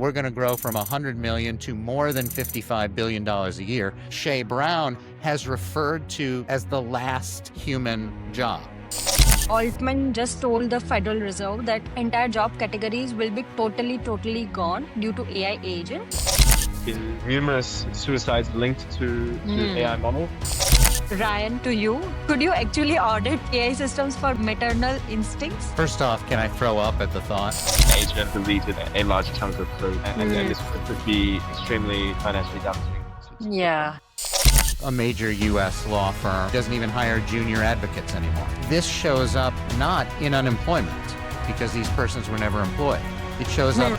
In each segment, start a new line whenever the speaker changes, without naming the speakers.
We're going to grow from 100 million to more than $55 billion a year. Shea Brown has referred to as the last human job.
Altman just told the Federal Reserve that entire job categories will be totally gone due to AI agents.
Been numerous suicides linked to AI model.
Ryan, to you, could you actually audit AI systems for maternal instincts?
First off, can I throw up at the thought?
Agent deleted a large chunk of code, and this could be extremely financially damaging.
Yeah.
A major U.S. law firm doesn't even hire junior advocates anymore. This shows up not in unemployment, because these persons were never employed. It shows up...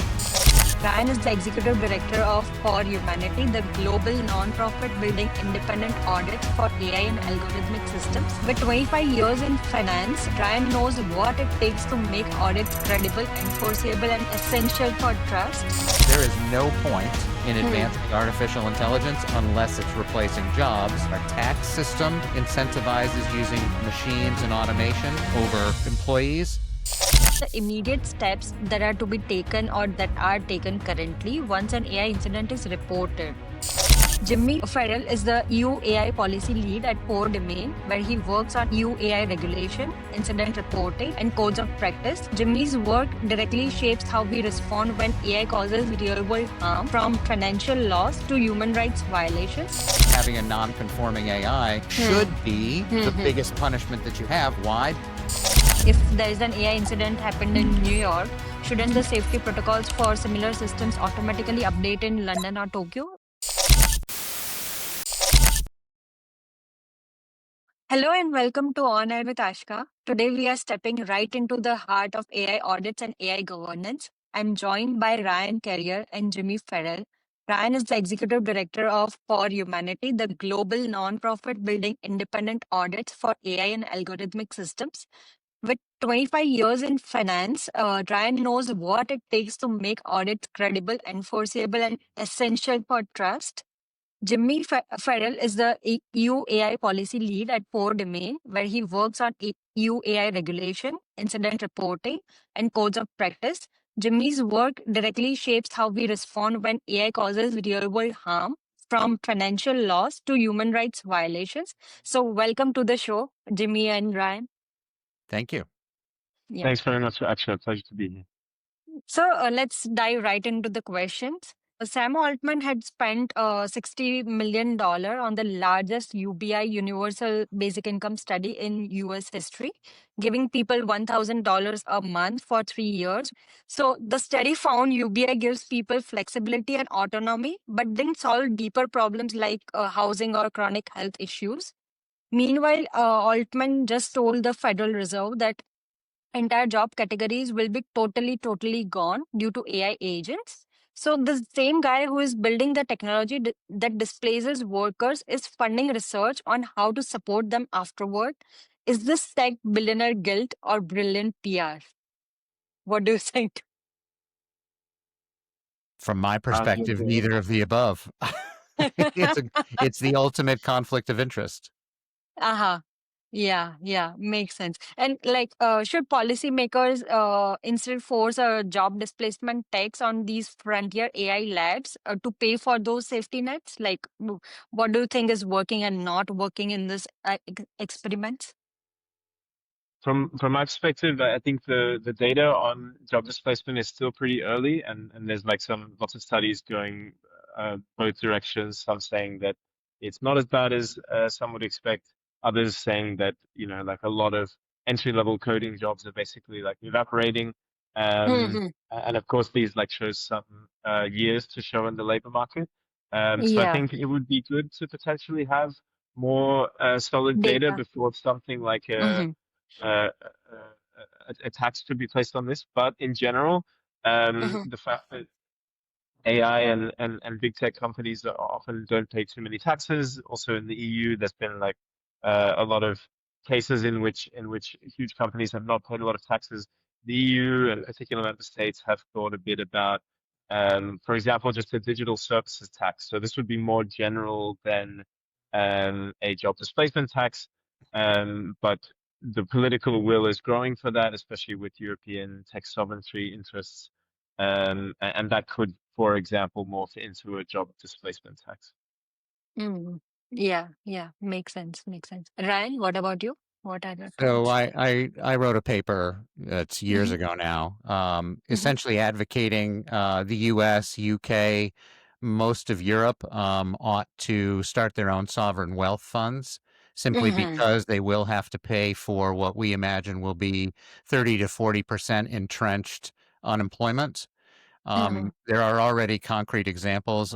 Ryan is the executive director of For Humanity, the global non-profit building independent audits for AI and algorithmic systems. With 25 years in finance, Ryan knows what it takes to make audits credible, enforceable, and essential for trust.
There is no point in advancing artificial intelligence unless it's replacing jobs. Our tax system incentivizes using machines and automation over employees.
The immediate steps that are to be taken or that are taken currently once an AI incident is reported. Jimmy Farrell is the EU AI policy lead at Core Domain, where he works on EU AI regulation, incident reporting, and codes of practice. Jimmy's work directly shapes how we respond when AI causes real-world harm, from financial loss to human rights violations.
Having a non-conforming AI should be the biggest punishment that you have. Why?
If there is an AI incident happened in New York, shouldn't the safety protocols for similar systems automatically update in London or Tokyo? Hello and welcome to On Air with Aashka. Today we are stepping right into the heart of AI audits and AI governance. I'm joined by Ryan Carrier and Jimmy Farrell. Ryan is the executive director of For Humanity, the global non-profit building independent audits for AI and algorithmic systems. With 25 years in finance, Ryan knows what it takes to make audits credible, enforceable, and essential for trust. Jimmy Farrell is the EU AI policy lead at Core Domain, where he works on EU AI regulation, incident reporting, and codes of practice. Jimmy's work directly shapes how we respond when AI causes real-world harm, from financial loss to human rights violations. So welcome to the show, Jimmy and Ryan.
Thank you.
Yeah.
Thanks very much, actually. A pleasure to be here.
So let's dive right into the questions. Sam Altman had spent $60 million on the largest UBI universal basic income study in US history, giving people $1,000 a month for 3 years. So the study found UBI gives people flexibility and autonomy, but didn't solve deeper problems like housing or chronic health issues. Meanwhile, Altman just told the Federal Reserve that entire job categories will be totally gone due to AI agents. So the same guy who is building the technology that displaces workers is funding research on how to support them afterward. Is this tech billionaire guilt or brilliant PR? What do you think?
From my perspective, neither of the above. It's the ultimate conflict of interest.
Uh-huh. Yeah, makes sense. And like, should policymakers instead force a job displacement tax on these frontier AI labs to pay for those safety nets? Like, what do you think is working and not working in this experiments?
From my perspective, I think the data on job displacement is still pretty early, and there's like lots of studies going both directions. Some saying that it's not as bad as some would expect. Others saying that, like a lot of entry-level coding jobs are basically like evaporating. And of course, these like shows some years to show in the labor market. So I
Yeah,
think it would be good to potentially have more solid data
data.
before something like
Mhm.
uh, a tax to be placed on this. But in general,
Mhm.
the fact that AI and big tech companies often don't pay too many taxes. Also in the EU, there's been like a lot of cases in which huge companies have not paid a lot of taxes. The EU and particular member states have thought a bit about, for example, just a digital services tax. So this would be more general than a job displacement tax, but the political will is growing for that, especially with European tech sovereignty interests. And that could for example, morph into a job displacement tax.
Mm. Yeah, yeah, makes sense, makes sense. Ryan, what about you? What are your
So
thoughts?
I wrote a paper that's years
Mm-hmm,
ago now,
mm-hmm,
essentially advocating the U.S., UK, most of Europe ought to start their own sovereign wealth funds, simply
mm-hmm,
because they will have to pay for what we imagine will be 30 to 40% entrenched unemployment.
mm-hmm,
There are already concrete examples,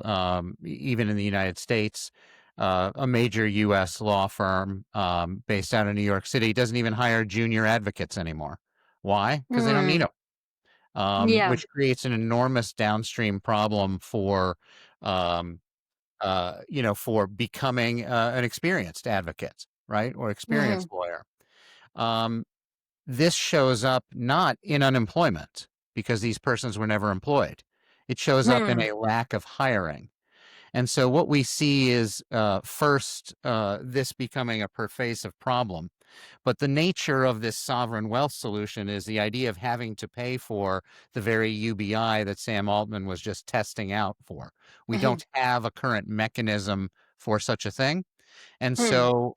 even in the United States. A major U.S. law firm based out of New York City doesn't even hire junior advocates anymore. Why? Because they don't need
mm.
them,
Yeah.
which creates an enormous downstream problem for, for becoming an experienced advocate, right, or
Mm-hmm,
experienced lawyer. Um, this shows up not in unemployment because these persons were never employed. It shows up in
mm-hmm,
a lack of hiring. And so what we see is first, this becoming a pervasive problem. But the nature of this sovereign wealth solution is the idea of having to pay for the very UBI that Sam Altman was just testing out for. We
mm-hmm,
don't have a current mechanism for such a thing. And
mm.
so,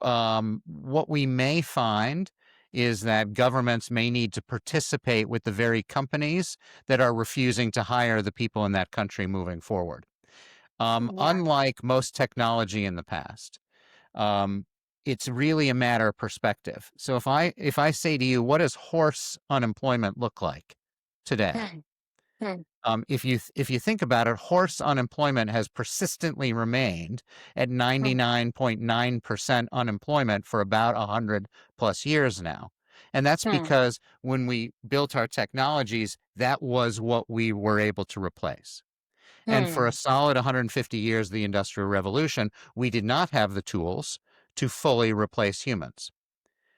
what we may find is that governments may need to participate with the very companies that are refusing to hire the people in that country moving forward.
Yeah.
Unlike most technology in the past, um, it's really a matter of perspective. So if I say to you, what does horse unemployment look like today?
Mm, mm,
If you think about it, horse unemployment has persistently remained at
mm,
99.9% unemployment for about 100 plus years now. And that's
mm,
because when we built our technologies, that was what we were able to replace. And for a
mm,
solid 150 years, the Industrial Revolution, we did not have the tools to fully replace humans.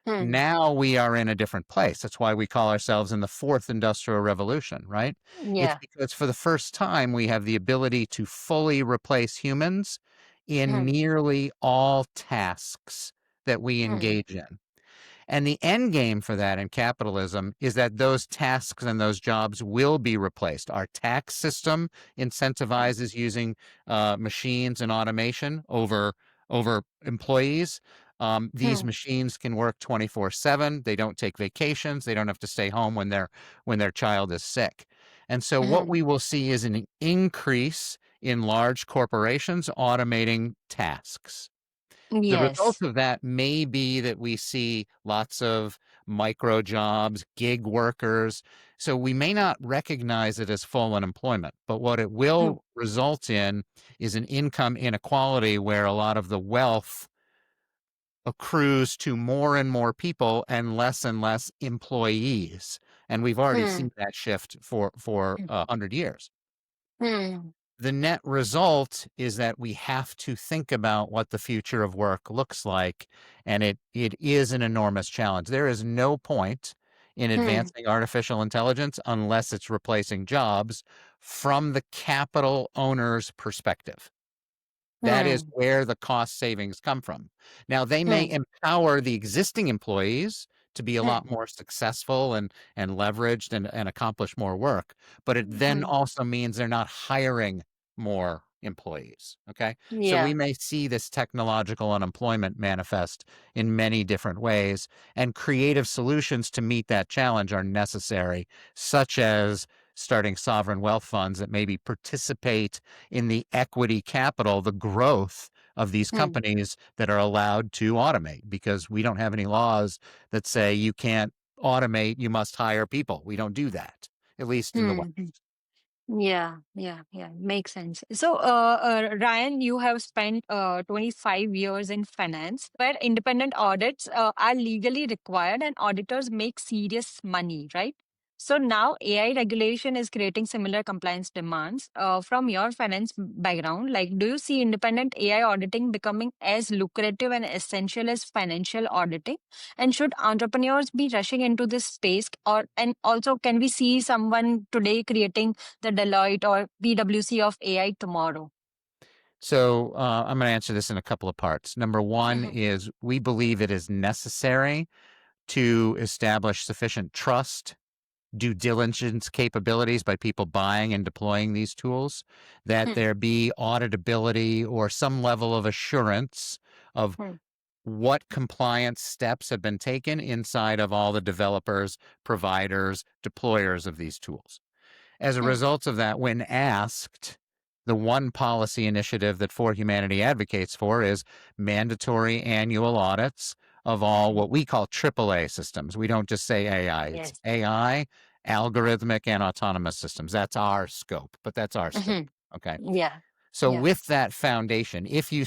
mm.
Now we are in a different place. That's why we call ourselves in the fourth industrial revolution, right? It's
Yeah.
because for the first time, we have the ability to fully replace humans in
Mm,
nearly all tasks that we
mm,
engage in. And the end game for that in capitalism is that those tasks and those jobs will be replaced. Our tax system
mm,
incentivizes using machines and automation over employees. These
mm,
machines can work 24/7. They don't take vacations. They don't have to stay home when their child is sick. And so what
mm.
we will see is an increase in large corporations automating tasks. The result
Yes.
of that may be that we see lots of micro jobs, gig workers. So we may not recognize it as full unemployment, but what it
Mm,
will result in is an income inequality where a lot of the wealth accrues to more and more people and less employees. And we've already
mm,
seen that shift for
mm,
100 years.
mm,
The net result is that we have to think about what the future of work looks like, and it is an enormous challenge. There is no point in
mm,
advancing artificial intelligence unless it's replacing jobs from the capital owner's perspective. That is
mm,
where the cost savings come from. Now, they may
mm,
empower the existing employees to be a
mm,
lot more successful and leveraged and accomplish more work, but it then
mm.
also means they're not hiring more employees. Okay. So we
Yeah.
may see this technological unemployment manifest in many different ways, and creative solutions to meet that challenge are necessary, such as starting sovereign wealth funds that maybe participate in the equity capital, the growth of these
Mm,
companies that are allowed to automate, because we don't have any laws that say you can't automate, you must hire people. We don't do that, at least in the West.
mm. Yeah, yeah, yeah, makes sense. So, Ryan, you have spent 25 years in finance, where independent audits are legally required and auditors make serious money, right? So now AI regulation is creating similar compliance demands. From your finance background, like, do you see independent AI auditing becoming as lucrative and essential as financial auditing? And should entrepreneurs be rushing into this space, or and also can we see someone today creating the Deloitte or PwC of AI tomorrow?
So I'm going to answer this in a couple of parts. Number one
Mhm,
is we believe it is necessary to establish sufficient trust due diligence capabilities by people buying and deploying these tools, that there be auditability or some level of assurance of what compliance steps have been taken inside of all the developers, providers, deployers of these tools. As a result of that, when asked, the one policy initiative that For Humanity advocates for is mandatory annual audits of all what we call AAA systems. We don't just say AI, it's
Yes.
AI, algorithmic, and autonomous systems. That's our scope, but that's our scope. Okay.
Yeah.
So
Yeah.
with that foundation, if you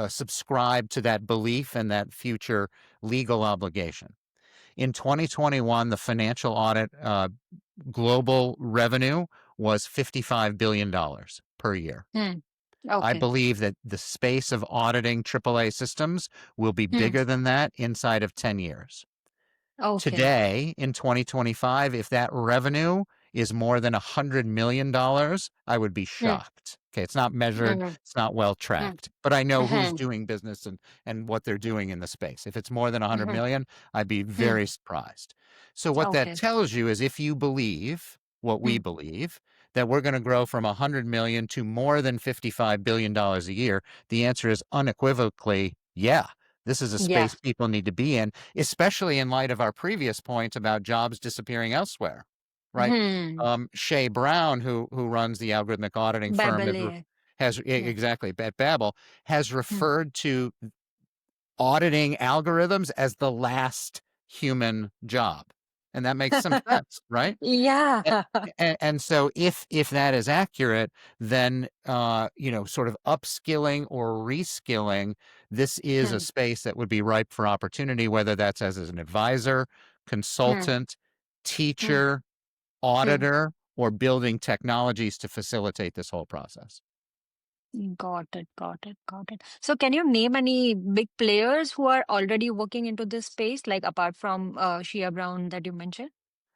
subscribe to that belief and that future legal obligation, in 2021, the financial audit global revenue was $55 billion per year. I
Okay.
believe that the space of auditing AAA systems will be bigger than that inside of 10 years.
Okay.
Today, in 2025, if that revenue is more than $100 million, I would be shocked. Okay, it's not measured, it's not well tracked, but I know who's doing business and what they're doing in the space. If it's more than 100 million, I'd be very surprised. So what that
Okay.
tells you is if you believe what we believe, that we're going to grow from 100 million to more than $55 billion a year, the answer is unequivocally, yeah. This is a
Yeah.
space people need to be in, especially in light of our previous point about jobs disappearing elsewhere, right? Shay Brown, who runs the algorithmic auditing firm,
Babel AI. Yeah.
exactly at Babel, has referred to auditing algorithms as the last human job, and that makes some sense, right?
Yeah.
And so if that is accurate, then sort of upskilling or reskilling, this is a space that would be ripe for opportunity, whether that's as an advisor, consultant, teacher, auditor, or building technologies to facilitate this whole process.
Got it. Got it. Got it. So, can you name any big players who are already working into this space, like apart from Shia Brown that you mentioned,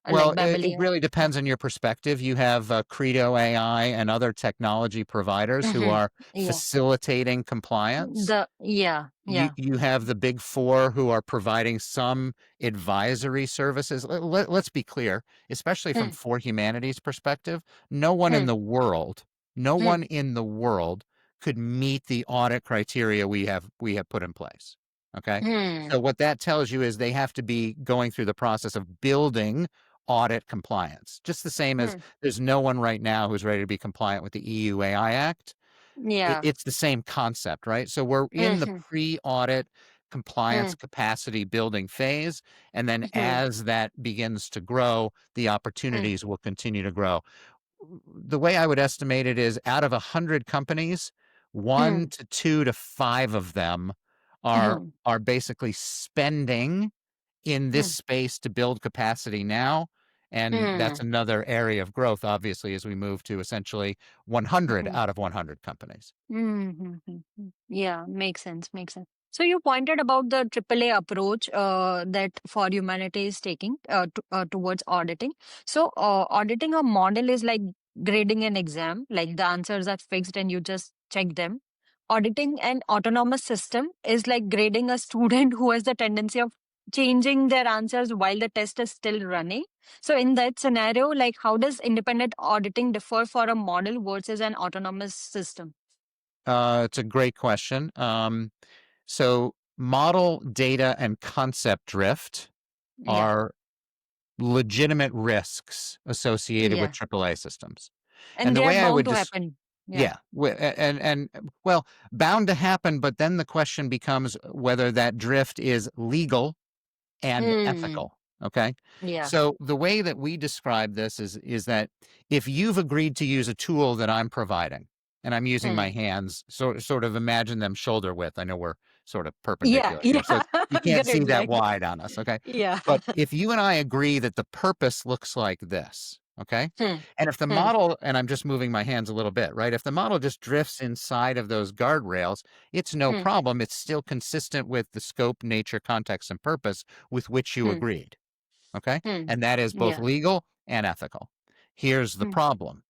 Well,
like
it
Babel
really
AI?
depends on your perspective. You have Credo AI and other technology providers who are
Yeah.
facilitating compliance.
Yeah.
You have the big four who are providing some advisory services. Let's be clear, especially from
Hmm.
For Humanity's perspective, no one in
Hmm.
the world, no
Hmm.
one in the world could meet the audit criteria we have put in place. Okay.
Hmm.
So what that tells you is they have to be going through the process of building audit compliance, just the same as
Hmm.
there's no one right now who's ready to be compliant with the EU AI Act.
Yeah.
It's the same concept, right? So we're in the
Hmm.
pre-audit compliance
Hmm.
capacity building phase, and then
Hmm.
as that begins to grow, the
Hmm.
opportunities will continue to grow. The way I would estimate it is out of 100 companies,
Hmm.
1 to 2 to 5 of them are basically spending in this
Hmm.
space to build capacity now, and that's
Hmm.
another area of growth, obviously, as we move to essentially 100
Hmm.
out of 100 companies.
Yeah, makes sense. Makes sense. So you pointed about the AAA approach that For Humanity is taking towards auditing. So auditing a model is like grading an exam, like the answers are fixed and you just check them. Auditing an autonomous system is like grading a student who has the tendency of changing their answers while the test is still running. So in that scenario, like how does independent auditing differ for a model versus an autonomous system?
It's a great question. So model data and concept drift
Yeah.
are legitimate risks associated with
Yeah.
AAA systems.
And
And the
they are
way I
bound
would
to
just
happen. Yeah.
yeah, well, bound to happen, but then the question becomes whether that drift is legal and
Hmm.
ethical. Okay.
Yeah.
So the way that we describe this is that if you've agreed to use a tool that I'm providing, and I'm using my
Hmm.
hands, sort of imagine them shoulder width. I know we're sort of
Yeah.
perpendicular here, so
Yeah.
you can't see
Great.
that
Great.
wide on us. Okay.
Yeah.
But if you and I agree that the purpose looks like this, okay?
Hmm.
And if the
Hmm.
model, and I'm just moving my hands a little bit, right? If the model just drifts inside of those guardrails, it's no
Hmm.
problem. It's still consistent with the scope, nature, context, and purpose with which you
Hmm.
agreed, okay?
Hmm.
And that is both
Yeah.
legal and ethical. Here's the
Hmm.
problem.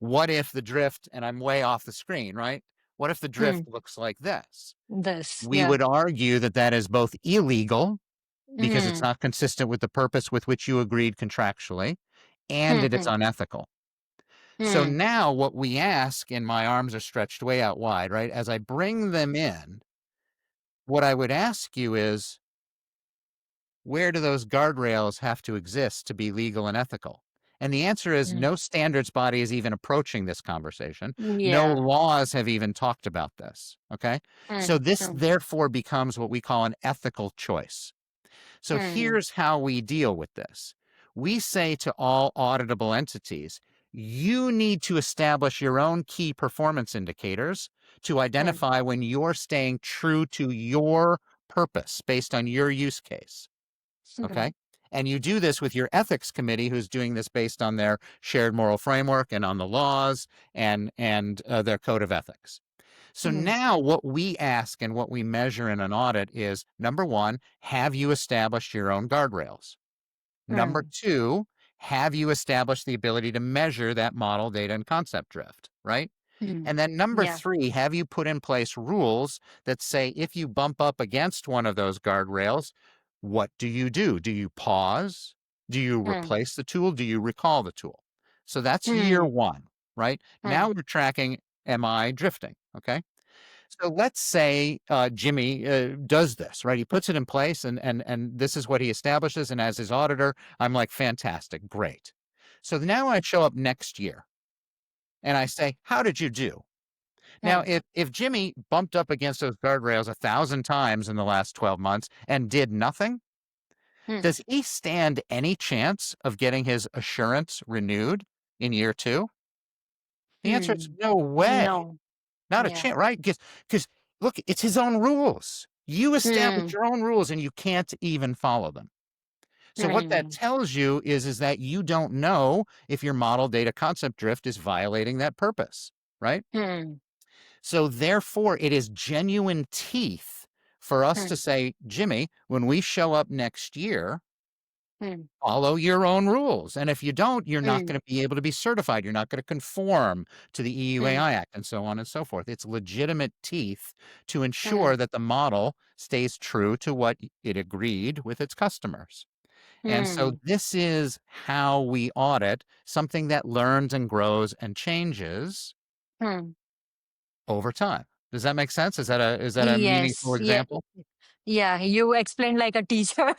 What if the drift, and I'm way off the screen, right? What if the
Hmm.
drift looks like this?
This.
We
Yeah.
would argue that that is both illegal because it's not consistent with the purpose with which you agreed contractually, and it is unethical. So now what we ask, and my arms are stretched way out wide, right? As I bring them in, what I would ask you is, where do those guardrails have to exist to be legal and ethical? And the answer is no standards body is even approaching this conversation. No
Yeah.
laws have even talked about this. Okay. So this therefore becomes what we call an ethical choice. So here's how we deal with this. We say to all auditable entities, you need to establish your own key performance indicators to identify when you're staying true to your purpose based on your use case. Okay. And you do this with your ethics committee, who's doing this based on their shared moral framework and on the laws and their code of ethics. So now what we ask and what we measure in an audit is, number one, have you established your own guardrails? Number two, have you established the ability to measure that model data and concept drift, right? And then number
Yeah.
three, have you put in place rules that say if you bump up against one of those guardrails, what do you do? Do you pause? Do you replace the tool? Do you recall the tool? So that's year one, right? Now we're tracking, am I drifting? Okay. So let's say Jimmy does this, right? He puts it in place and this is what he establishes. And as his auditor, I'm like, fantastic, great. So now I show up next year and I say, how did you do? Now, if Jimmy bumped up against those guardrails 1,000 times in the last 12 months and did nothing, does he stand any chance of getting his assurance renewed in year two? The answer is no way.
No.
Not a
Yeah.
chance, right? Because look, it's his own rules. You establish your own rules and you can't even follow them. So what that tells you is that you don't know if your model data concept drift is violating that purpose, right? So therefore, it is genuine teeth for us to say, Jimmy, when we show up next year, follow your own rules. And if you don't, you're not going to be able to be certified. You're not going to conform to the EUAI Act and so on and so forth. It's legitimate teeth to ensure that the model stays true to what it agreed with its customers. And so this is how we audit something that learns and grows and changes over time. Does that make sense? Is that a meaningful
Yes. Yeah.
example?
Yeah. You explained like a teacher,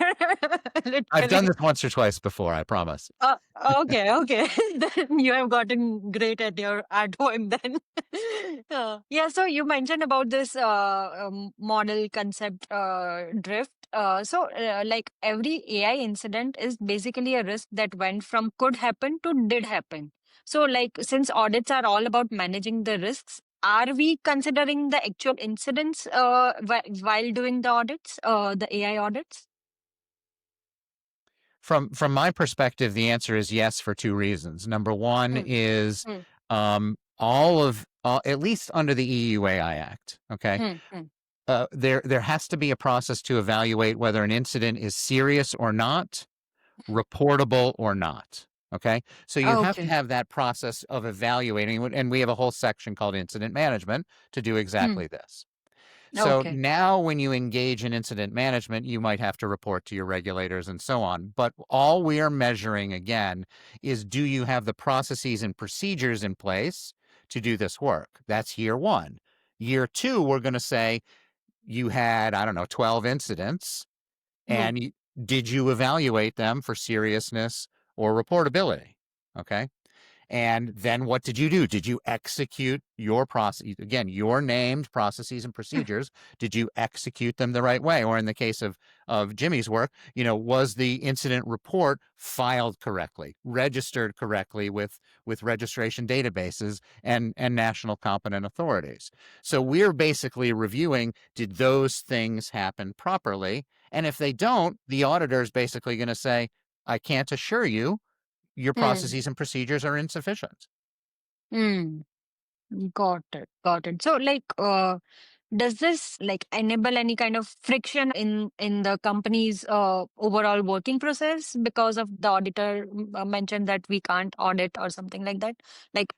I've done
literally.
this once or twice before, I promise.
Okay. Then you have gotten great at your at home then. Yeah. So you mentioned about this model concept drift. Like every AI incident is basically a risk that went from could happen to did happen. So, like, since audits are all about managing the risks, are we considering the actual incidents while doing the audits, the AI audits?
From my perspective, the answer is yes for two reasons. Number one
Hmm.
is
Hmm.
at least under the EUAI Act, okay, there has to be a process to evaluate whether an incident is serious or not, reportable or not. Okay. So you have to
Okay.
have that process of evaluating, and we have a whole section called incident management to do
Hmm.
exactly this. So
Okay.
now when you engage in incident management, you might have to report to your regulators and so on. But all we are measuring again is, do you have the processes and procedures in place to do this work? That's year one. Year two, we're going to say you had, I don't know, 12 incidents,
Hmm.
and did you evaluate them for seriousness or reportability? Okay. And then what did you do? Did you execute your process? Again, your named processes and procedures. Did you execute them the right way? Or in the case of Jimmy's work, was the incident report filed correctly, registered correctly with registration databases and national competent authorities? So we're basically reviewing, did those things happen properly? And if they don't, the auditor is basically going to say, I can't assure you your
Hmm.
processes and procedures are insufficient.
Hmm. Got it. Got it. So, like, does this like enable any kind of friction in the company's overall working process because of the auditor mentioned that we can't audit or something like that? Like,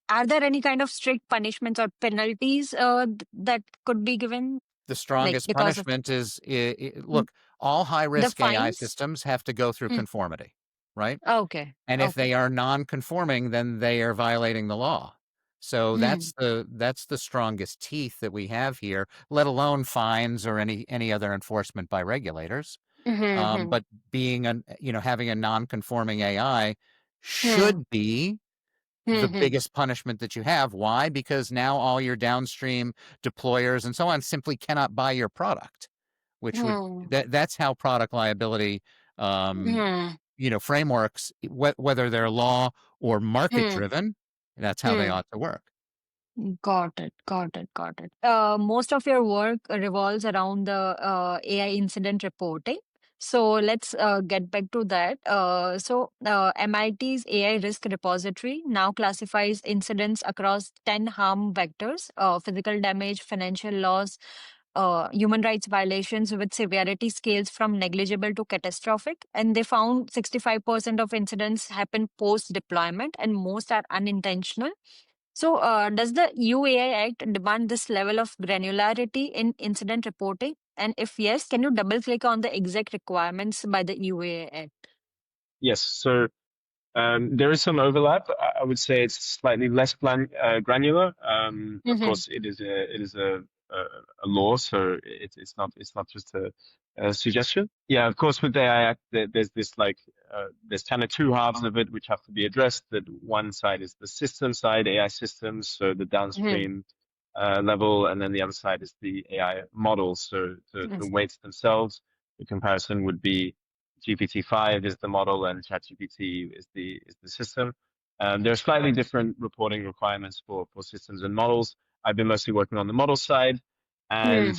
are there any kind of strict punishments or penalties that could be given,
The
like
strongest
because of?
punishment is,
Mm.
look, All
The
high-risk AI
fines?
systems have to go through
Hmm.
conformity, right?
Okay.
And if
Okay.
they are non-conforming, then they are violating the law. So
Hmm.
that's the strongest teeth that we have here, let alone fines or any other enforcement by regulators.
Hmm.
But being having a non-conforming AI
Hmm.
should be the
Hmm.
biggest punishment that you have. Why? Because now all your downstream deployers and so on simply cannot buy your product, which would
Hmm.
that's how product liability um,
Hmm.
frameworks, whether they're law or market
Hmm.
driven, that's how they
Hmm.
ought to work.
Got it. Got it. Got it. Most of your work revolves around the AI incident reporting. So let's get back to that. MIT's AI risk repository now classifies incidents across 10 harm vectors: physical damage, financial loss, human rights violations, with severity scales from negligible to catastrophic. And they found 65% of incidents happen post deployment, and most are unintentional. So, does the UAI Act demand this level of granularity in incident reporting? And if yes, can you double click on the exact requirements by the UAI Act?
Yes. So there is some overlap. I would say it's slightly less granular. Of
Mm-hmm.
course, it is a law, so it's not just a suggestion. Yeah, of course, with the AI Act, there's this there's kind of two halves of it which have to be addressed. That one side is the system side, AI systems, so the downstream level, and then the other side is the AI models, so the weights themselves. The comparison would be GPT-5 is the model and ChatGPT is the system. There are slightly different reporting requirements for systems and models. I've been mostly working on the model side, and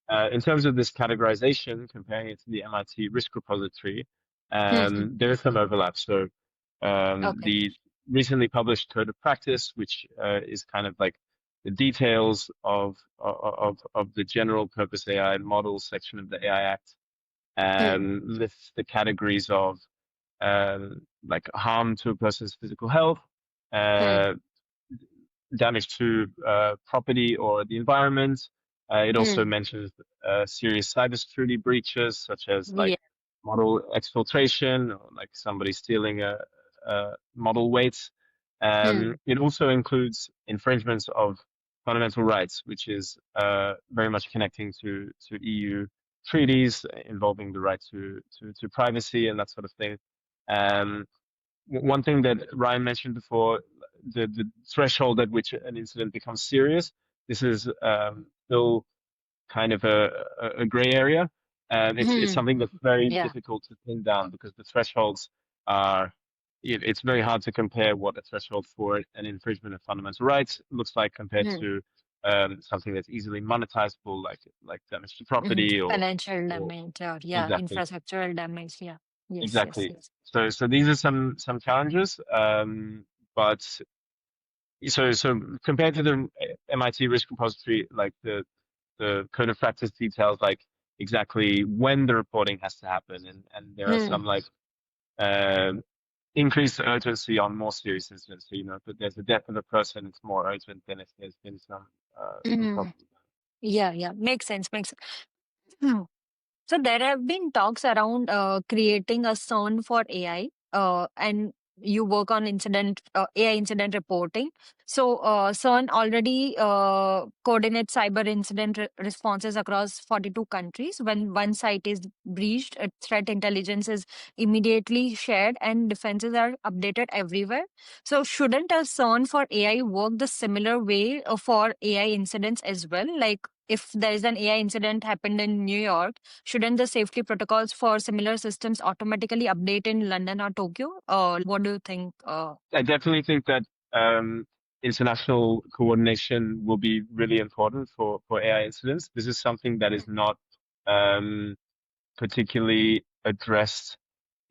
Mm-hmm.
in terms of this categorization, comparing it to the MIT risk repository,
Mm-hmm.
there is some overlap. So
Okay.
the recently published code of practice, which is kind of like the details of the general purpose AI model section of the AI Act,
Mm.
lists the categories of like harm to a person's physical health,
Mm.
uh, damage to property or the environment. It also
Mm.
mentions serious cybersecurity breaches, such as like
Yeah.
model exfiltration or like somebody stealing a model weight.
Mm.
It also includes infringements of fundamental rights, which is very much connecting to EU treaties involving the right to privacy and that sort of thing. Um, One thing that Ryan mentioned before, the threshold at which an incident becomes serious, this is still kind of a gray area. And it's
Mm.
something that's very
Yeah.
difficult to pin down because the thresholds are, it's very hard to compare what a threshold for an infringement of fundamental rights looks like compared
Mm.
to something that's easily monetizable, like damage to
Mm.
property
Financial
or
damage, or yeah,
exactly.
infrastructural damage. Yeah. Yes. Yes.
Exactly.
Yes.
So these are some challenges, but so compared to the MIT risk repository, like the code of practice details like exactly when the reporting has to happen, and there are
Mm.
some like um increased urgency on more serious incidents. So if there's the death of a person, it's more urgent than if there's been some
Mm.
property.
Yeah. Yeah. Makes sense. Makes sense. So there have been talks around creating a CERN for AI, and you work on AI incident reporting. So CERN already coordinates cyber incident responses across 42 countries. When one site is breached, threat intelligence is immediately shared, and defenses are updated everywhere. So shouldn't a CERN for AI work the similar way for AI incidents as well? Like, if there is an AI incident happened in New York, shouldn't the safety protocols for similar systems automatically update in London or Tokyo? What do you think?
I definitely think that international coordination will be really important for AI incidents. This is something that is not um, particularly addressed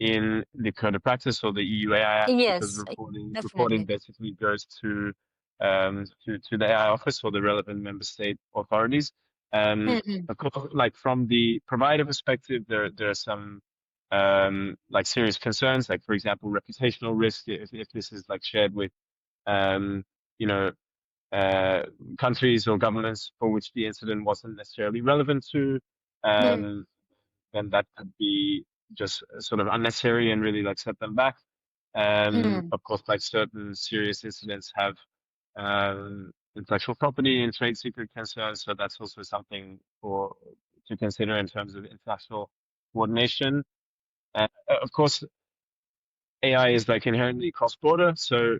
in the code of practice or the EU AI Act because
Yes,
reporting
definitely.
basically goes to the AI office or the relevant member state authorities.
Mm-hmm.
Of course, like from the provider perspective, there are some like serious concerns, like for example, reputational risk if this is like shared with um, you know uh, countries or governments for which the incident wasn't necessarily relevant to. Um, then that could be just sort of unnecessary and really like set them back. Of course, like certain serious incidents have intellectual property and trade secret concerns, so that's also something to consider in terms of international coordination. Of course, AI is like inherently cross-border, so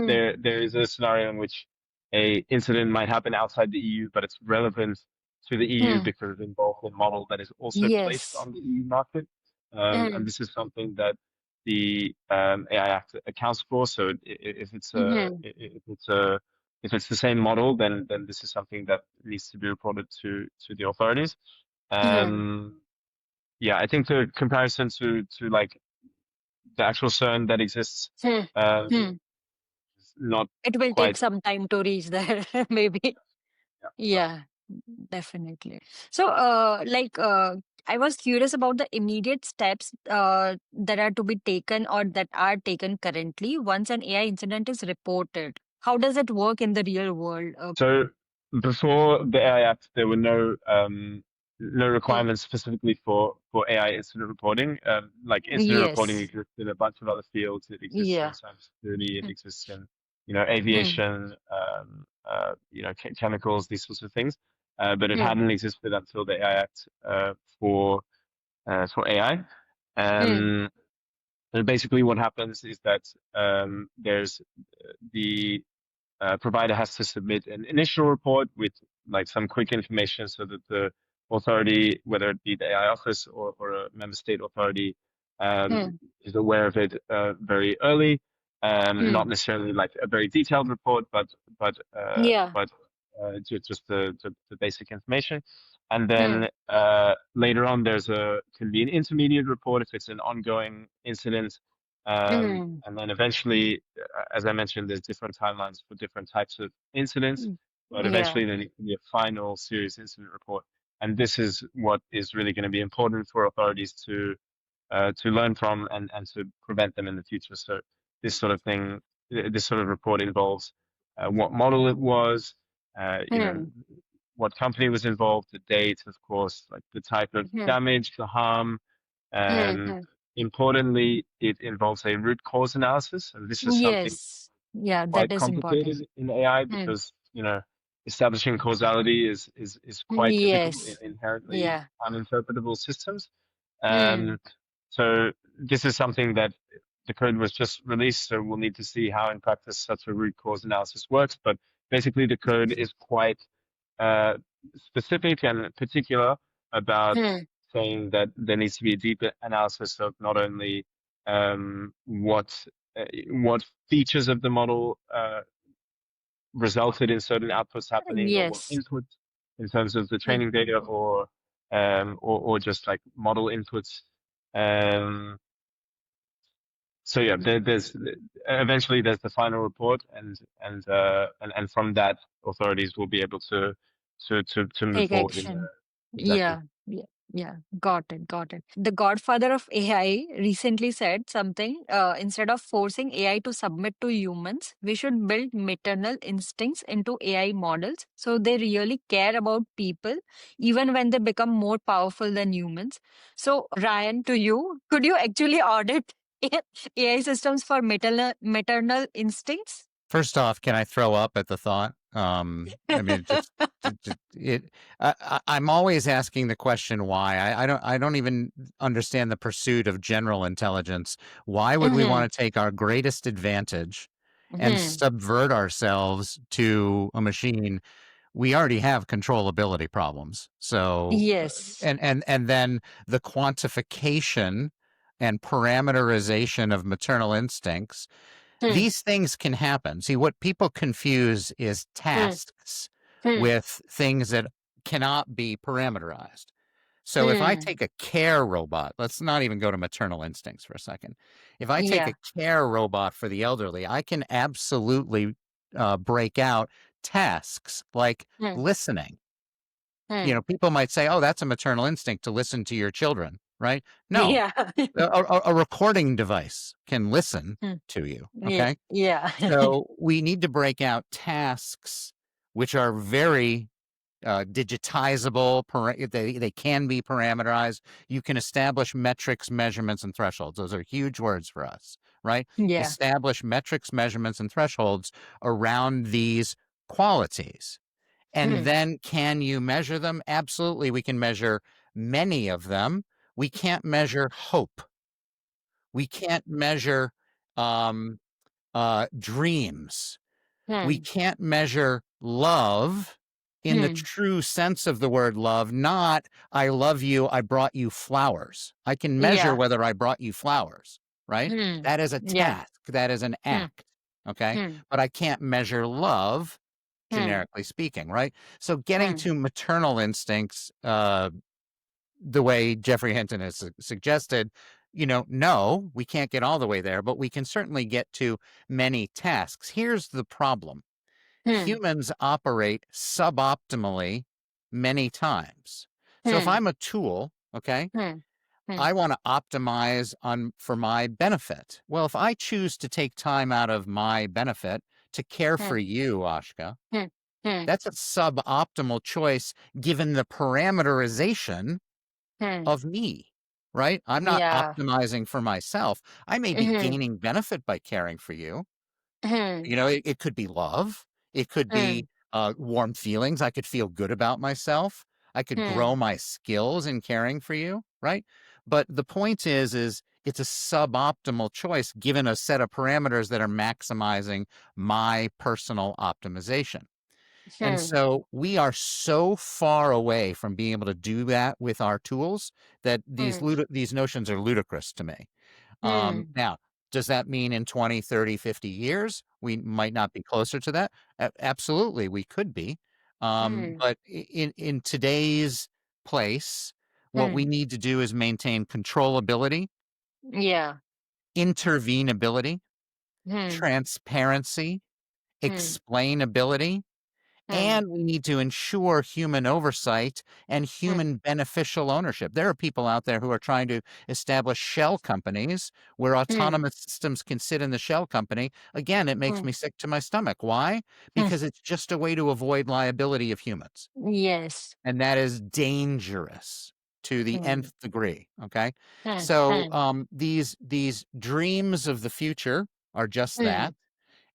there is a scenario in which a incident might happen outside the EU, but it's relevant to the EU because it involves a model that is also placed
Yes.
on the EU market, and this is something that the AI Act accounts for. So if it's if it's the same model, then this is something that needs to be reported to the authorities. Yeah, I think the comparison to like the actual CERN that exists is not
It will take
quite.
some time to reach there, maybe.
Yeah.
Yeah, definitely. So, I was curious about the immediate steps that are to be taken or that are taken currently once an AI incident is reported. How does it work in the real world?
So before the AI Act, there were no requirements specifically for AI incident reporting. Like incident reporting
Yes.
exists in a bunch of other fields. It exists in
Yeah.
cybersecurity. It
Mm,
exists in
mm,
aviation, chemicals, these sorts of things. But it
mm,
hadn't existed until the AI Act for AI.
mm,
And basically, what happens is that there's the provider has to submit an initial report with like some quick information so that the authority, whether it be the AI office or a member state authority,
mm,
is aware of it very early. Not
mm.
necessarily like a very detailed report, but
Yeah.
just the basic information. And
Mm,
then later on, can be an intermediate report if it's an ongoing incident.
mm,
And then eventually, as I mentioned, there's different timelines for different types of incidents,
mm.
but
Yeah.
eventually there needs to be a final serious incident report. And this is what is really going to be important for authorities to learn from and to prevent them in the future. So this sort of thing, this sort of report involves what model it was,
Mm,
what company was involved, the date, of course, like the type of
mm,
damage, the harm. Um,
mm.
Importantly, it involves a root cause analysis, and this is something
Yes. Yeah, that
quite
is important.
complicated in AI
Mm.
because establishing causality is quite difficult in
Yes.
inherently
Yeah.
uninterpretable systems.
Mm.
Um, so this is something that the code was just released, so we'll need to see how in practice such a root cause analysis works. But basically, the code is quite uh, specific and particular about
Mm.
saying that there needs to be a deeper analysis of not only what features of the model resulted in certain outputs happening, or what
Yes.
input in terms of the
Mm.
training data, or just like model inputs. Um, so yeah, there's eventually there's the final report, and from that authorities will be able to move
Take
forward in
action.
exactly.
Yeah. Yeah. Yeah. Got it. Got it. The godfather of AI recently said something. Instead of forcing AI to submit to humans, we should build maternal instincts into AI models so they really care about people, even when they become more powerful than humans. So, Ryan, to you, could you actually audit AI systems for maternal instincts?
First off, can I throw up at the thought? I mean, I'm always asking the question why. I don't even understand the pursuit of general intelligence. Why would we
Mhm,
want to take our greatest advantage and
mhm.
subvert ourselves to a machine? We already have controllability problems. So,
Yes.
and then the quantification and parameterization of maternal instincts,
Hmm,
these things can happen. See, what people confuse is
hmm,
tasks
hmm,
with things that cannot be parameterized. So if I
hmm.
take a care robot, let's not even go to maternal instincts for a second. If I take a
Yeah.
care robot for the elderly, I can absolutely break out tasks like
Hmm,
listening.
hmm.
People might say, oh, that's a maternal instinct to listen to your children, right? No,
Yeah.
a recording device can listen
Hmm.
to you.
Yeah.
Okay.
Yeah.
So we need to break out tasks which are very digitizable, they can be parameterized. You can establish metrics, measurements, and thresholds. Those are huge words for us, right?
Yeah.
Establish metrics, measurements, and thresholds around these qualities. And then can you measure them? Absolutely. We can measure many of them. We can't measure hope. We can't measure dreams. We can't measure love in the true sense of the word love, not I love you, I brought you flowers. I can measure
Yeah.
whether I brought you flowers, right? That is a
Yeah.
task, that is an act, okay?
Hmm.
But I can't measure love, generically speaking, right? So getting to maternal instincts, the way Geoffrey Hinton has suggested, no, we can't get all the way there, but we can certainly get to many tasks. Here's the problem. Humans operate suboptimally many times. So if I'm a tool, okay, I want to optimize for my benefit. Well, if I choose to take time out of my benefit to care for you, Aashka, that's a suboptimal choice given the parameterization of me, right? I'm not
Yeah.
optimizing for myself. I may be gaining benefit by caring for you. It could be love. It could be warm feelings. I could feel good about myself. I could grow my skills in caring for you, right? But the point is it's a suboptimal choice given a set of parameters that are maximizing my personal optimization. And so we are so far away from being able to do that with our tools that these notions are ludicrous to me. Now, does that mean in 20, 30, 50 years, we might not be closer to that? Absolutely, we could be. But in today's place, what we need to do is maintain controllability,
Yeah.
intervenability,
Hmm.
transparency,
Hmm.
explainability,
Hmm.
and we need to ensure human oversight and
Hmm.
human beneficial ownership. There are people out there who are trying to establish shell companies where autonomous systems can sit in the shell company. Again, it makes me sick to my stomach. Why? Because it's just a way to avoid liability of humans.
Yes.
And that is dangerous to the
Hmm.
nth degree. Okay.
Hmm.
So these dreams of the future are just
Hmm.
that.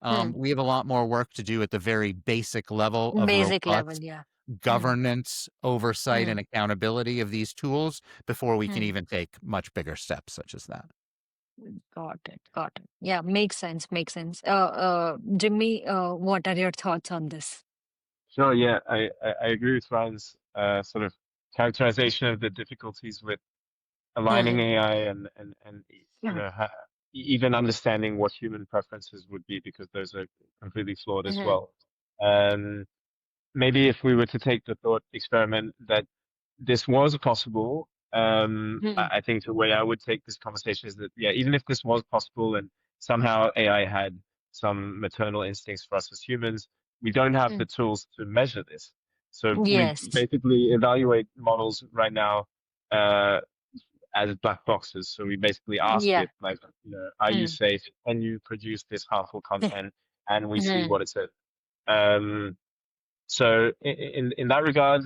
Hmm.
We have a lot more work to do at the very basic level of
Basic level,
robust
yeah.
governance, oversight,
Hmm.
and accountability of these tools before we can
Hmm.
even take much bigger steps such as that.
Got it. Got it. Yeah, makes sense. Makes sense. Jimmy, what are your thoughts on this?
Sure, yeah, I agree with Ryan's sort of characterization of the difficulties with aligning
Hmm.
AI and even understanding what human preferences would be, because those are completely flawed as
Hmm.
well. Um, Maybe if we were to take the thought experiment that this was possible,
Hmm.
I think the way I would take this conversation is that, yeah, even if this was possible and somehow AI had some maternal instincts for us as humans, we don't have the tools to measure this. So we
Yes.
basically evaluate models right now uh, as black boxes. So we basically ask
Yeah.
it, like, are you
Hmm.
safe? Can you produce this harmful content? And we see
Hmm.
what it says. Um, so in that regard,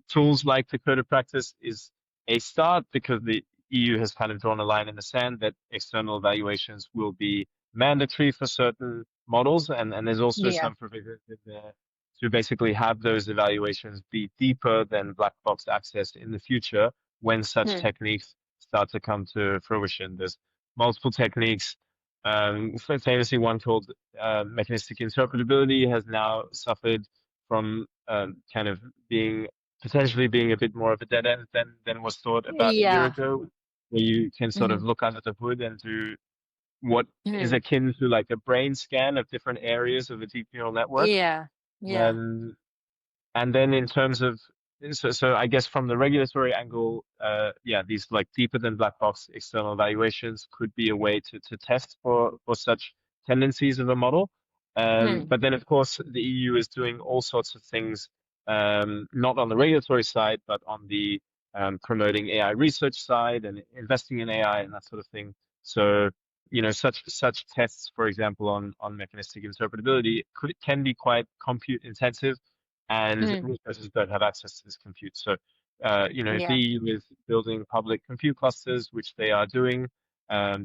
tools like the code of practice is a start, because the EU has kind of drawn a line in the sand that external evaluations will be mandatory for certain models, and there's also
Yeah.
some provisions in there to basically have those evaluations be deeper than black box access in the future when such
Hmm.
techniques start to come to fruition. There's multiple techniques. Famously, one called mechanistic interpretability has now suffered from kind of potentially being a bit more of a dead end than was thought about a year
Yeah.
ago, where you can sort
Hmm.
of look under the hood and do what is
Hmm.
akin to like a brain scan of different areas of a deep neural network.
Yeah. Yeah.
Um, and then in terms of, so I guess from the regulatory angle, yeah, these like deeper than black box external evaluations could be a way to test for such tendencies of a model.
Hmm.
But then of course the EU is doing all sorts of things, not on the regulatory side, but on the promoting AI research side and investing in AI and that sort of thing. So, such tests, for example, on mechanistic interpretability can be quite compute intensive, and
Hmm.
researchers don't have access to this compute. So,
Yeah.
be with building public compute clusters, which they are doing,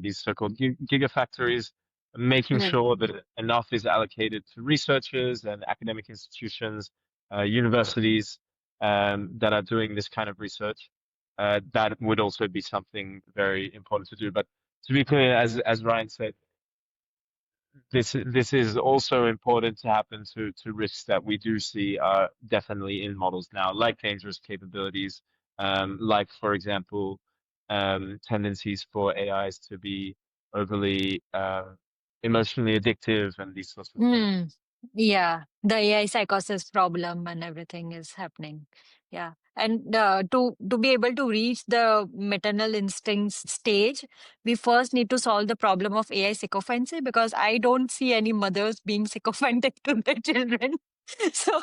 these so-called gigafactories, making
Hmm.
sure that enough is allocated to researchers and academic institutions, universities, that are doing this kind of research. That would also be something very important to do. But to be clear, as Ryan said, this is also important to happen to risks that we do see are definitely in models now, like dangerous capabilities, like, for example, tendencies for AIs to be overly emotionally addictive and these sorts of things.
Hmm. Yeah, the AI psychosis problem and everything is happening. Yeah. And to be able to reach the maternal instincts stage, we first need to solve the problem of AI sycophancy, because I don't see any mothers being sycophantic to their children. So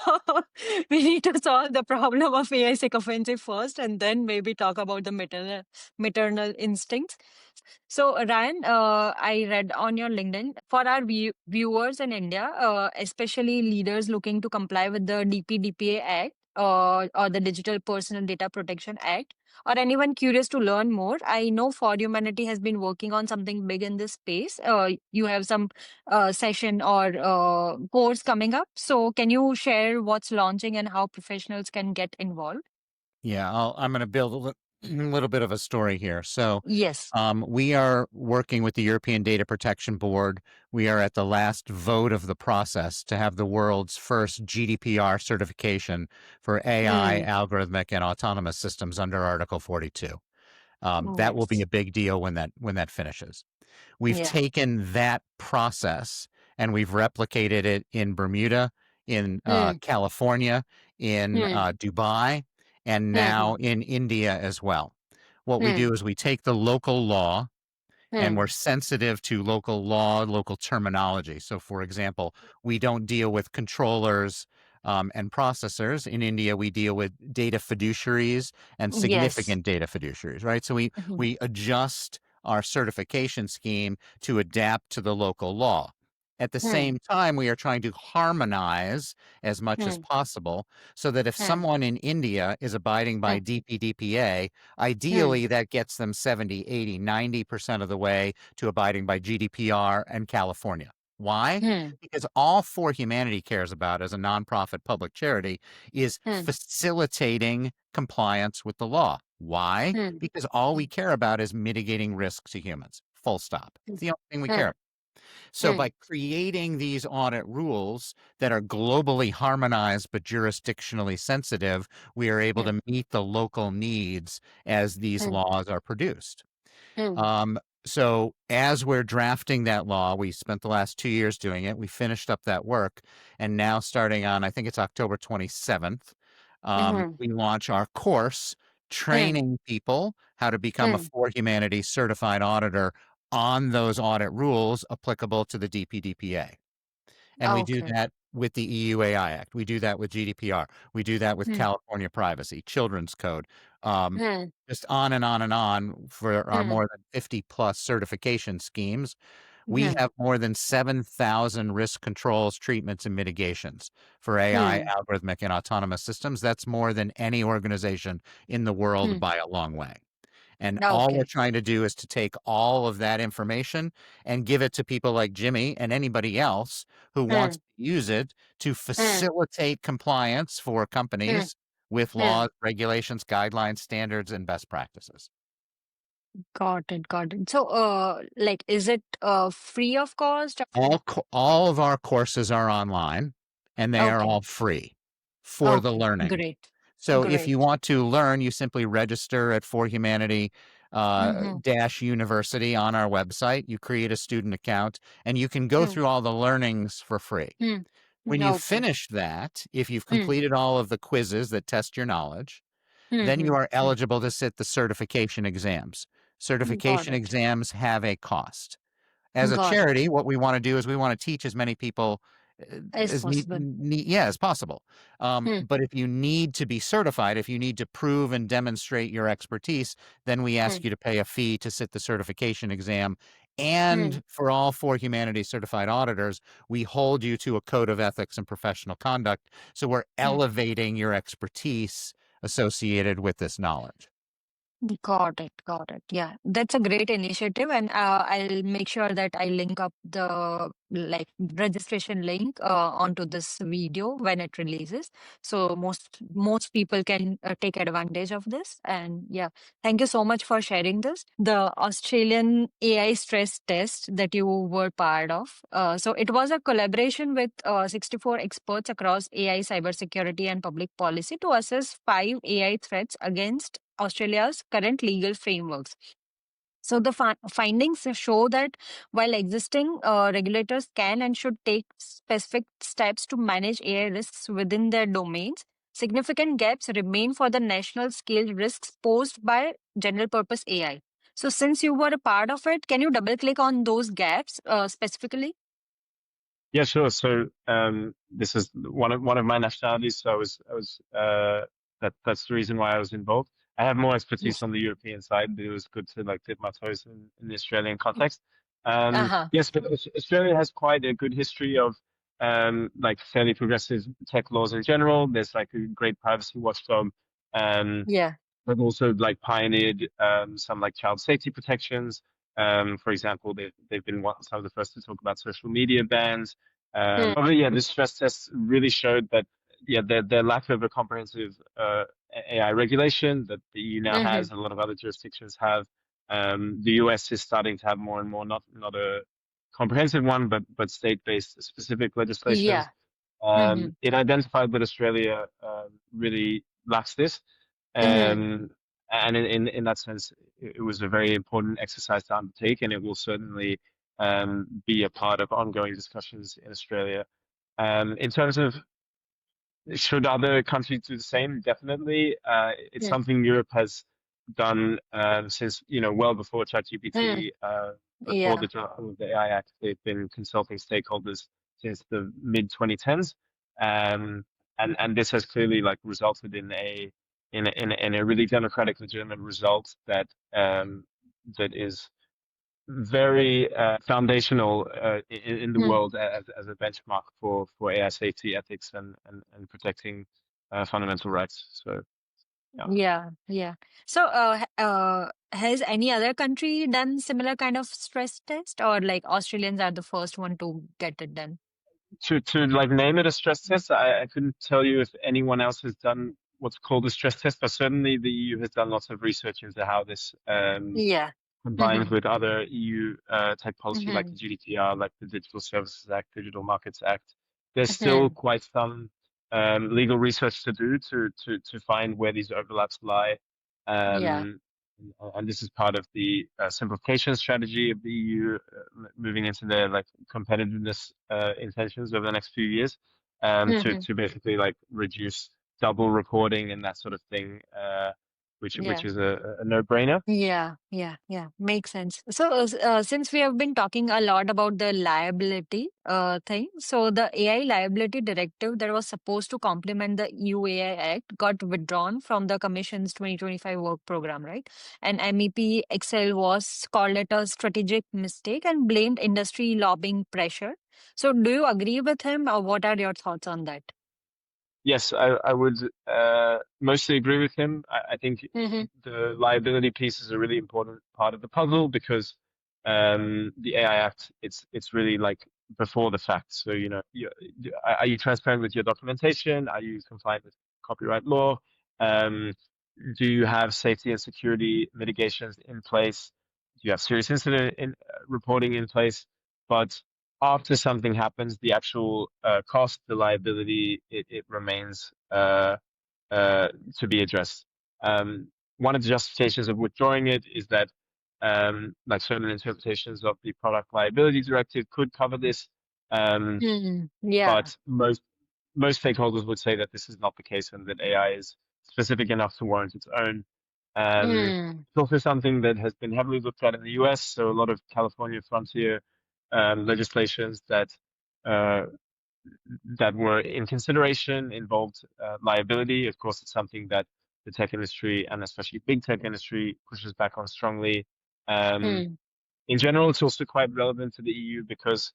we need to solve the problem of AI sycophancy first, and then maybe talk about the maternal instincts. So, Ryan, I read on your LinkedIn, for our viewers in India, especially leaders looking to comply with the DPDPA Act, or the Digital Personal Data Protection Act, or anyone curious to learn more, I know For Humanity has been working on something big in this space. You have some session or course coming up. So, can you share what's launching and how professionals can get involved?
Yeah, I'm going to build little bit of a story here. So,
Yes.
we are working with the European Data Protection Board. We are at the last vote of the process to have the world's first GDPR certification for AI,
Mm.
algorithmic, and autonomous systems under Article 42. That will be
Yes.
a big deal when that finishes. We've
Yeah.
taken that process and we've replicated it in Bermuda, in
Mm.
California, in
Mm.
Dubai, and
Mm.
now in India as well. What we
Mm.
do is we take the local law and
Mm.
we're sensitive to local law, local terminology. So, for example, we don't deal with controllers and processors. In India, we deal with data fiduciaries and
Yes.
significant data fiduciaries, right? So
Mhm.
we adjust our certification scheme to adapt to the local law. At the
Mm.
same time, we are trying to harmonize as much as
Mm.
possible so that if
Mm.
someone in India is abiding by
Mm.
DPDPA,
Mm.
ideally, that gets them 70, 80, 90% of the way to abiding by GDPR and California. Why?
Mm.
Because all For Humanity cares about as a nonprofit public charity is
Mm.
facilitating compliance with the law. Why?
Mm.
Because all we
Mm.
care about is mitigating risk to humans. Full stop. It's the only thing we care
Mm.
about. So
Mm.
by creating these audit rules that are globally harmonized but jurisdictionally sensitive, we are able
Mm.
to meet the local needs as these
Mm.
laws are produced.
Mm.
Um, so as we're drafting that law, we spent the last 2 years doing it. We finished up that work, and now starting on, I think it's October 27th,
Mhm.
we launch our course
Mm.
training people how to become a
Mm.
For Humanity certified auditor on those audit rules applicable to the DPDPA. And we do
Okay.
that with the EUAI Act. We do that with GDPR. We do that with
Mm.
California privacy, Children's Code, um,
Mm.
just on and on and on for our
Mm.
more than 50 plus certification schemes. We
Mm.
have more than 7,000 risk controls, treatments, and mitigations for AI,
Mm.
algorithmic, and autonomous systems. That's more than any organization in the world
Mm.
by a long way. And all we're
Okay.
trying to do is to take all of that information and give it to people like Jimmy and anybody else who wants
Mm.
to use it to
Mm.
facilitate compliance for
Mm.
companies with
Mm.
laws, regulations, guidelines, standards, and best practices.
Got it. Got it. So, like, is it free of cost?
All of our courses are online and they are
Okay.
all free for the
Okay.
learning.
Great.
So if
Great.
you want to learn, you simply register at For Humanity
Mm-hmm.
dash university on our website. You create a student account and you can go
Mm.
through all the learnings for free.
Mm.
When you've
Okay.
finished that, if you've
Mm.
completed all of the quizzes that test your knowledge, then you
Mm-hmm.
are eligible to sit the certification exams.
Got
Certification
it.
exams have a cost. As a
Got it.
charity, what we want to do is we want to teach as many people
As
as
possible.
yeah, as possible.
Mm.
But if you need to be certified, if you need to prove and demonstrate your expertise, then we ask
Mm.
you to pay a fee to sit the certification exam And for all forhumanity certified auditors, we hold you to a code of ethics and professional conduct. So we're elevating your expertise associated with this knowledge.
Got it. Got it. Yeah, that's a great initiative, and I'll make sure that I link up the like registration link onto this video when it releases, so most people can take advantage of this. And yeah, thank you so much for sharing this. The Australian AI stress test that you were part of, so it was a collaboration with 64 experts across AI, cybersecurity, and public policy to assess 5 AI threats against Australia's current legal frameworks. So the findings show that while existing regulators can and should take specific steps to manage AI risks within their domains, significant gaps remain for the national scale risks posed by general purpose AI. So since you were a part of it, can you double click on those gaps specifically?
Yeah, sure. So this is one of my nationalities. So that's the reason why I was involved. I have more expertise
Yes.
on the European side, but it was good to like dip my toes in the Australian context.
Uh-huh.
Yes, but Australia has quite a good history of like fairly progressive tech laws in general. There's like a great privacy watchdog. Um,
Yeah.
but also like pioneered some like child safety protections. For example, they've been some of the first to talk about social media bans. But yeah, the stress tests really showed that yeah, their lack of a comprehensive AI regulation that the EU now
Mm-hmm.
has, and a lot of other jurisdictions have. The US is starting to have more and more not a comprehensive one, but state-based specific legislations.
Yeah. Mm-hmm.
It identified that Australia really lacks this.
Mm-hmm.
And in that sense, it was a very important exercise to undertake, and it will certainly be a part of ongoing discussions in Australia. In terms of should other countries do the same, definitely. It's something Europe has done since, well before ChatGPT, before
Yeah.
the draft of the AI Act. They've been consulting stakeholders since the mid 2010s, and this has clearly like resulted in a really democratic, legitimate result that is very foundational in the world as a benchmark for AI safety, ethics, and protecting fundamental rights. So yeah.
Yeah, yeah. So, has any other country done similar kind of stress test, or like Australians are the first one to get it done?
To like name it a stress test, I couldn't tell you if anyone else has done what's called a stress test, but certainly the EU has done lots of research into how this
Yeah.
combined
Mm-hmm.
with other EU tech policy like
Mm-hmm.
the GDPR, like the Digital Services Act, Digital Markets Act. There's still
Mm-hmm.
quite some legal research to do to find where these overlaps lie.
Yeah.
Um, and this is part of the simplification strategy of the EU, moving into their like competitiveness intentions over the next few years,
Mm-hmm.
to basically like reduce double reporting and that sort of thing, which
Yeah.
is a no-brainer.
Yeah, yeah, yeah. Makes sense. So, since we have been talking a lot about the liability thing, so the AI liability directive that was supposed to complement the EU AI Act got withdrawn from the Commission's 2025 work program, right? And MEP Excel was called it a strategic mistake and blamed industry lobbying pressure. So, do you agree with him, or what are your thoughts on that?
Yes, I would mostly agree with him. I think
Mm-hmm.
the liability piece is a really important part of the puzzle because the AI Act, it's really like before the fact. So, are you transparent with your documentation? Are you compliant with copyright law? Um, do you have safety and security mitigations in place? Do you have serious incident reporting in place? But after something happens, the actual cost, the liability, it remains to be addressed. One of the justifications of withdrawing it is that like certain interpretations of the product liability directive could cover this,
Yeah.
but most stakeholders would say that this is not the case and that AI is specific enough to warrant its own.
Mm.
It's also something that has been heavily looked at in the US. So a lot of California frontier legislations uh, that were in consideration involved liability. Of course, it's something that the tech industry and especially big tech industry pushes back on strongly. Um,
Mm.
in general, it's also quite relevant to the EU because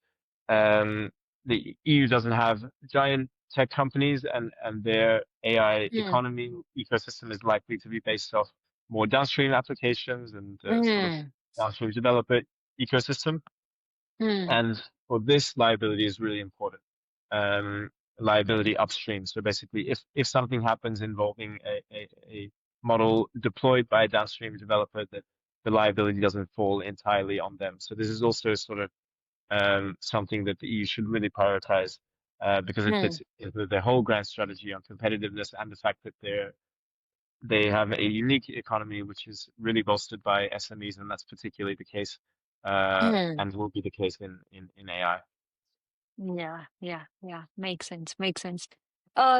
the EU doesn't have giant tech companies, and their AI
Mm.
economy ecosystem is likely to be based off more downstream applications and sort of
Mm.
downstream developer ecosystem.
Mm.
And for this, liability is really important. Liability upstream. So basically, if something happens involving a model deployed by a downstream developer, that the liability doesn't fall entirely on them. So this is also sort of something that the EU should really prioritize because it
Mm.
fits into their whole grand strategy on competitiveness and the fact that they have a unique economy which is really bolstered by SMEs, and that's particularly the case
Mm.
and will be the case in AI.
Yeah. Makes sense. Makes sense.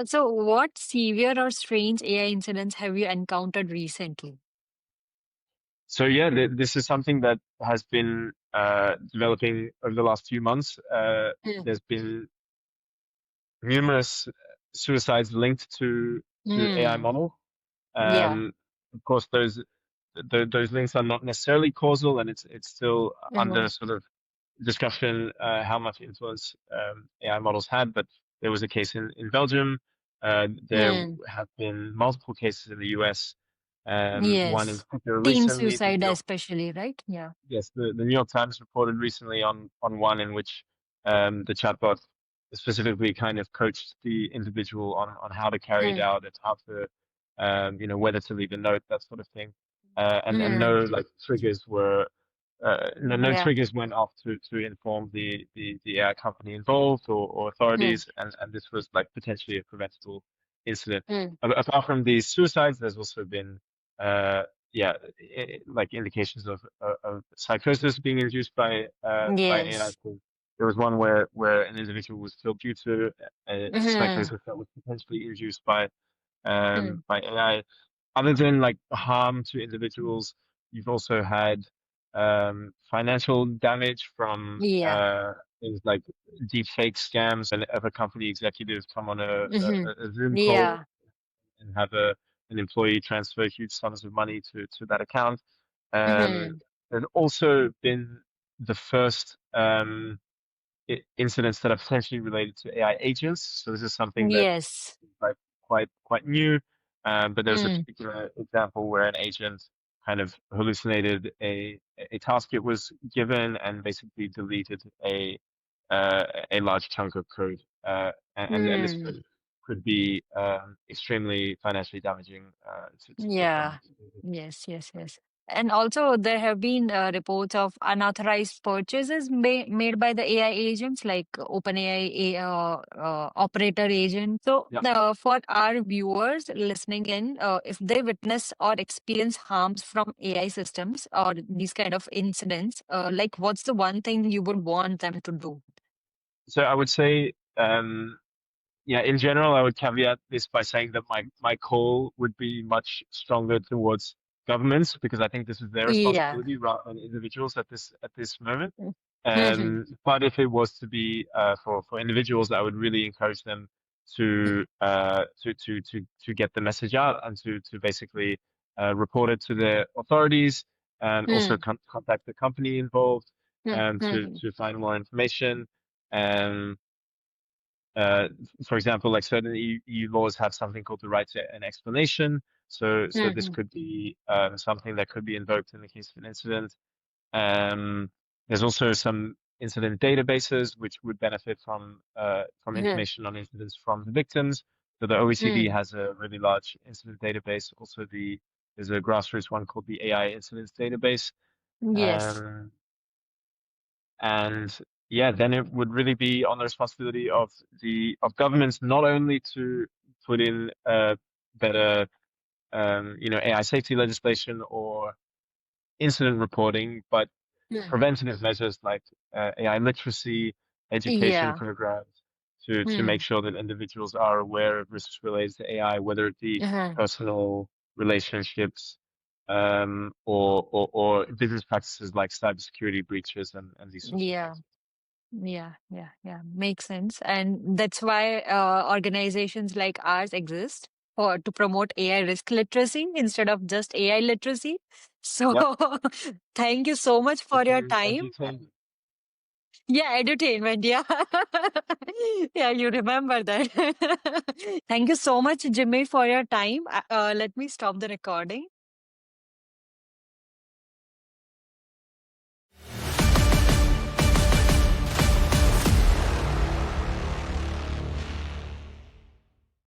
So what severe or strange AI incidents have you encountered recently?
So yeah, this is something that has been developing over the last few months.
Mm.
There's been numerous suicides linked to AI
Mm.
model.
Yeah.
Of course, those links are not necessarily causal, and it's still under
Mm.
sort of discussion how much influence AI models had. But there was a case in Belgium. There
Mm.
have been multiple cases in the US. One in
Yes.
particular
Teen
recently, the
suicide
New York,
especially, right? Yeah.
yes, the New York Times reported recently on one in which the chatbot specifically kind of coached the individual on how to carry it
Mm.
out and how to, whether to leave a note, that sort of thing. And
Mm.
no like triggers were, no
Yeah.
triggers went off to inform the AI company involved or
Mm.
authorities, and this was like potentially a preventable incident.
Mm.
Apart from these suicides, there's also been uh, yeah, like indications of psychosis being induced by AI.
Yes.
So there was one where an individual was killed due to
Mm.
psychosis that was potentially induced
Mm.
by AI. Other than like harm to individuals, you've also had financial damage from
Yeah.
things like deepfake scams, and if a company executive come on
Mm-hmm.
a Zoom call
Yeah.
and have an employee transfer huge sums of money to that account. Um,
Mm-hmm.
there's also been the first incidents that are potentially related to AI agents. So this is something that
Yes.
is like quite new. But there's a
Mm.
particular example where an agent kind of hallucinated a task it was given and basically deleted a large chunk of code. And this
Mm.
could be extremely financially damaging to the
Yeah.
firm.
Yes. And also, there have been reports of unauthorized purchases made by the AI agents, like OpenAI operator agent. So,
Yeah.
for our viewers listening in, if they witness or experience harms from AI systems or these kind of incidents, like what's the one thing you would want them to do?
So I would say, yeah, in general, I would caveat this by saying that my call would be much stronger towards governments because I think this is their
Yeah.
responsibility rather than individuals at this moment.
Mm-hmm.
But if it was to be for individuals, I would really encourage them to get the message out and to basically report it to their authorities and also contact the company involved
Mm-hmm.
to find more information. Um, uh, for example, like certain EU laws have something called the right to an explanation. So this
Mm-hmm.
could be something that could be invoked in the case of an incident. Um, there's also some incident databases which would benefit from information on incidents from the victims. So the OECD
Mm-hmm.
has a really large incident database. Also, there's a grassroots one called the AI Incidents Database.
Yes.
Um, and yeah, then it would really be on the responsibility of governments not only to put in better AI safety legislation or incident reporting, but
Mm.
preventative measures like AI literacy, education
Yeah.
programs to make
Mm.
sure that individuals are aware of risks related to AI, whether it be
Uh-huh.
personal relationships or business practices like cybersecurity breaches and these sorts of
Yeah.
things.
Yeah. Makes sense. And that's why organizations like ours exist. to promote AI risk literacy instead of just AI literacy. So thank you so much for your time.
Edutainment.
Yeah, edutainment. Yeah. Yeah, you remember that. Thank you so much, Jimmy, for your time. Let me stop the recording.